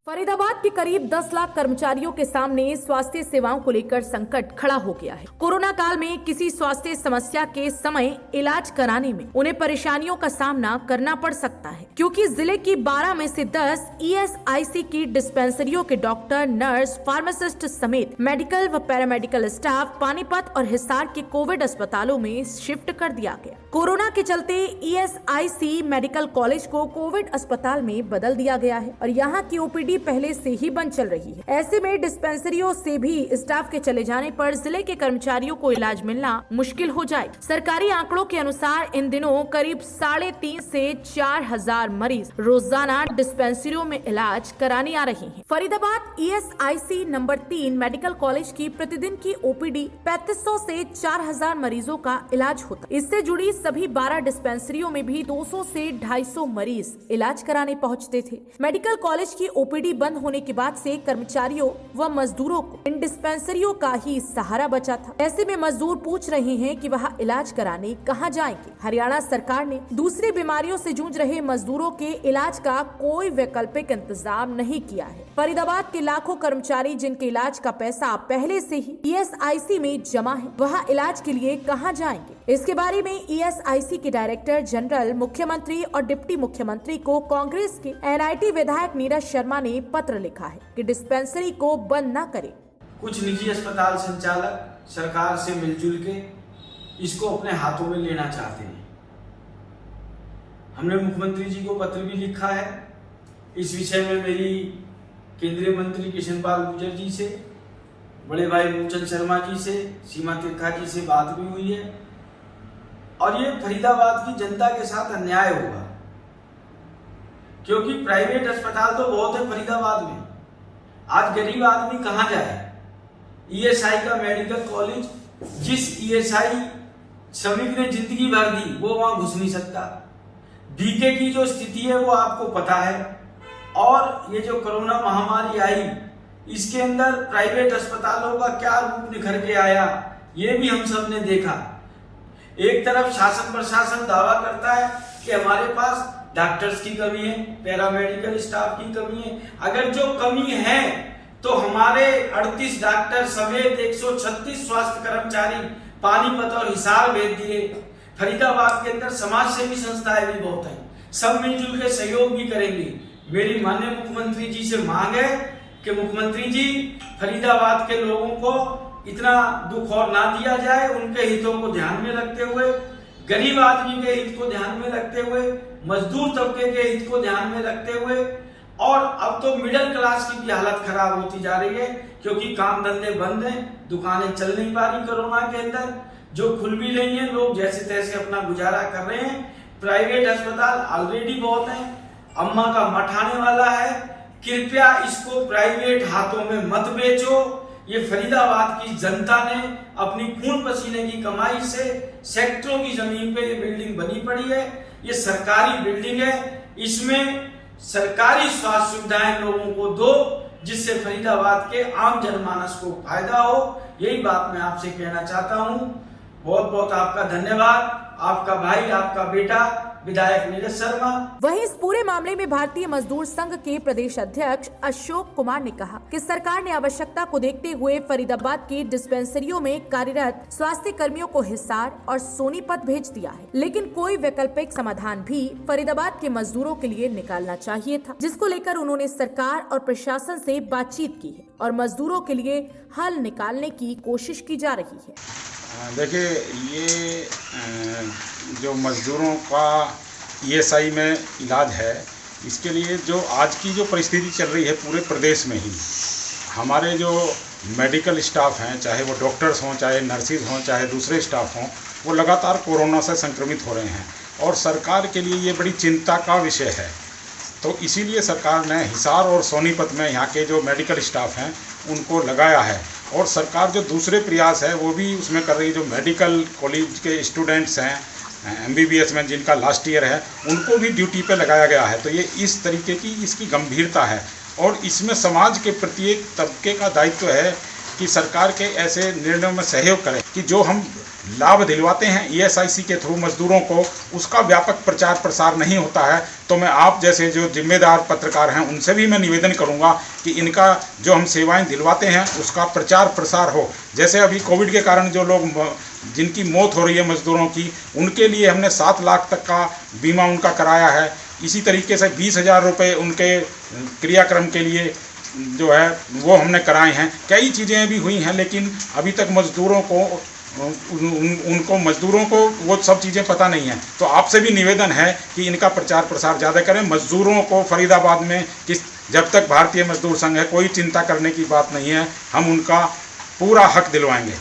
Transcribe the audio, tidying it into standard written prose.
फरीदाबाद के करीब 10 लाख कर्मचारियों के सामने स्वास्थ्य सेवाओं को लेकर संकट खड़ा हो गया है। कोरोना काल में किसी स्वास्थ्य समस्या के समय इलाज कराने में उन्हें परेशानियों का सामना करना पड़ सकता है, क्योंकि जिले की 12 में से 10 ESIC की डिस्पेंसरियों के डॉक्टर, नर्स, फार्मासिस्ट समेत मेडिकल व पैरामेडिकल स्टाफ पानीपत और हिसार के कोविड अस्पतालों में शिफ्ट कर दिया गया। कोरोना के चलते ESIC मेडिकल कॉलेज को कोविड अस्पताल में बदल दिया गया है और यहाँ की OPD पहले से ही बंद चल रही है। ऐसे में डिस्पेंसरियों से भी स्टाफ के चले जाने पर जिले के कर्मचारियों को इलाज मिलना मुश्किल हो जाए। सरकारी आंकड़ों के अनुसार इन दिनों करीब 3.5 से 4 हजार मरीज रोजाना डिस्पेंसरियों में इलाज कराने आ रहे हैं। Faridabad ESIC number 3 medical college की प्रतिदिन की OPD 3500 से 4000 मरीजों का इलाज होता। इससे जुड़ी सभी 12 डिस्पेंसरियों में भी 200 से 250 मरीज इलाज कराने पहुँचते थे। मेडिकल कॉलेज की OPD बंद होने के बाद से कर्मचारियों व मजदूरों को इन डिस्पेंसरियों का ही सहारा बचा था। ऐसे में मजदूर पूछ रहे हैं कि वह इलाज कराने कहां जाएंगे। हरियाणा सरकार ने दूसरी बीमारियों से जूझ रहे मजदूरों के इलाज का कोई वैकल्पिक इंतजाम नहीं किया है। फरीदाबाद के लाखों कर्मचारी जिनके इलाज का पैसा पहले से ही ESIC में जमा है, वह इलाज के लिए कहां जाएंगे। इसके बारे में ESIC के डायरेक्टर जनरल, मुख्यमंत्री और डिप्टी मुख्यमंत्री को कांग्रेस के NIT विधायक नीरज शर्मा ने पत्र लिखा है कि डिस्पेंसरी को बंद न करे। कुछ निजी अस्पताल संचालक सरकार से मिलजुल के इसको अपने हाथों में लेना चाहते हैं। हमने मुख्यमंत्री जी को पत्र भी लिखा है। इस विषय में मेरी केंद्रीय मंत्री कृष्ण पाल गुर्जर जी से, बड़े भाई मूलचंद शर्मा जी से, सीमा तिरखा जी से बात भी हुई है और ये फरीदाबाद की जनता के साथ अन्याय होगा, क्योंकि प्राइवेट अस्पताल तो बहुत है फरीदाबाद में। आज गरीब आदमी कहां जाए। ESI का मेडिकल कॉलेज, जिस ESI श्रमिक ने जिंदगी भर दी, वो वहां घुस नहीं सकता। BK की जो स्थिति है वो आपको पता है। और ये जो कोरोना महामारी आई, इसके अंदर प्राइवेट अस्पतालों का क्या रूप निखर के आया, ये भी हम सब ने देखा। एक तरफ शासन प्रशासन दावा करता है कि हमारे पास डॉक्टर्स की कमी है, पैरामेडिकल स्टाफ की कमी है। अगर जो कमी है तो हमारे 38 डॉक्टर समेत 136 स्वास्थ्य कर्मचारी पानीपत और हिसार भेज दिए। फरीदाबाद के अंदर समाज सेवी संस्थाएं भी बहुत हैं, सब मिलजुल के सहयोग भी करेंगे। मेरी माननीय मुख्यमंत्री जी से मांग है कि मुख्यमंत्री जी, फरीदाबाद के लोगों को इतना दुख और ना दिया जाए। उनके हितों को ध्यान में रखते हुए, गरीब आदमी के हित को ध्यान में रखते हुए, मजदूर तबके के हित को ध्यान में रखते हुए, और अब तो मिडिल क्लास की भी हालत खराब होती जा रही है, क्योंकि काम धंधे बंद हैं, दुकानें चल नहीं पा रही कोरोना के अंदर, जो खुल भी रही हैं, लोग जैसे तैसे अपना गुजारा कर रहे हैं। प्राइवेट अस्पताल ऑलरेडी बहुत हैं, अम्मा का मठ आने वाला है। कृपया इसको प्राइवेट हाथों में मत बेचो। ये फरीदाबाद की जनता ने अपनी खून पसीने की कमाई से सेक्टरों की जमीन पे ये बिल्डिंग बनी पड़ी है। ये सरकारी बिल्डिंग है, इसमें सरकारी स्वास्थ्य सुविधाएं लोगों को दो, जिससे फरीदाबाद के आम जनमानस को फायदा हो। यही बात मैं आपसे कहना चाहता हूं। बहुत बहुत आपका धन्यवाद। आपका भाई, आपका बेटा विधायक नीरज शर्मा। वहीं इस पूरे मामले में भारतीय मजदूर संघ के प्रदेश अध्यक्ष अशोक कुमार ने कहा कि सरकार ने आवश्यकता को देखते हुए फरीदाबाद की डिस्पेंसरियों में कार्यरत स्वास्थ्य कर्मियों को हिसार और सोनीपत भेज दिया है, लेकिन कोई वैकल्पिक समाधान भी फरीदाबाद के मजदूरों के लिए निकालना चाहिए था, जिसको लेकर उन्होंने सरकार और प्रशासन से बातचीत की है और मजदूरों के लिए हल निकालने की कोशिश की जा रही है। देखिए, ये जो मज़दूरों का ESI में इलाज है, इसके लिए जो आज की जो परिस्थिति चल रही है पूरे प्रदेश में ही, हमारे जो मेडिकल स्टाफ हैं, चाहे वो डॉक्टर्स हों, चाहे नर्सिस हों, चाहे दूसरे स्टाफ हों, वो लगातार कोरोना से संक्रमित हो रहे हैं और सरकार के लिए ये बड़ी चिंता का विषय है। तो इसीलिए सरकार ने हिसार और सोनीपत में यहाँ के जो मेडिकल स्टाफ हैं उनको लगाया है, और सरकार जो दूसरे प्रयास है वो भी उसमें कर रही है। जो मेडिकल कॉलेज के स्टूडेंट्स हैं MBBS में, जिनका लास्ट ईयर है, उनको भी ड्यूटी पे लगाया गया है। तो ये इस तरीके की इसकी गंभीरता है और इसमें समाज के प्रत्येक तबके का दायित्व है कि सरकार के ऐसे निर्णयों में सहयोग करें कि जो हम लाभ दिलवाते हैं ईएसआईसी के थ्रू मजदूरों को, उसका व्यापक प्रचार प्रसार नहीं होता है। तो मैं आप जैसे जो जिम्मेदार पत्रकार हैं उनसे भी मैं निवेदन करूंगा कि इनका जो हम सेवाएं दिलवाते हैं उसका प्रचार प्रसार हो। जैसे अभी कोविड के कारण जो लोग जिनकी मौत हो रही है मजदूरों की, उनके लिए हमने 7 लाख तक का बीमा उनका कराया है। इसी तरीके से 20,000 रुपये उनके क्रियाक्रम के लिए जो है वो हमने कराए हैं। कई चीज़ें भी हुई हैं, लेकिन अभी तक मजदूरों को उनको मजदूरों को वो सब चीज़ें पता नहीं है। तो आपसे भी निवेदन है कि इनका प्रचार प्रसार ज़्यादा करें। मजदूरों को फरीदाबाद में जब तक भारतीय मजदूर संघ है कोई चिंता करने की बात नहीं है, हम उनका पूरा हक दिलवाएंगे।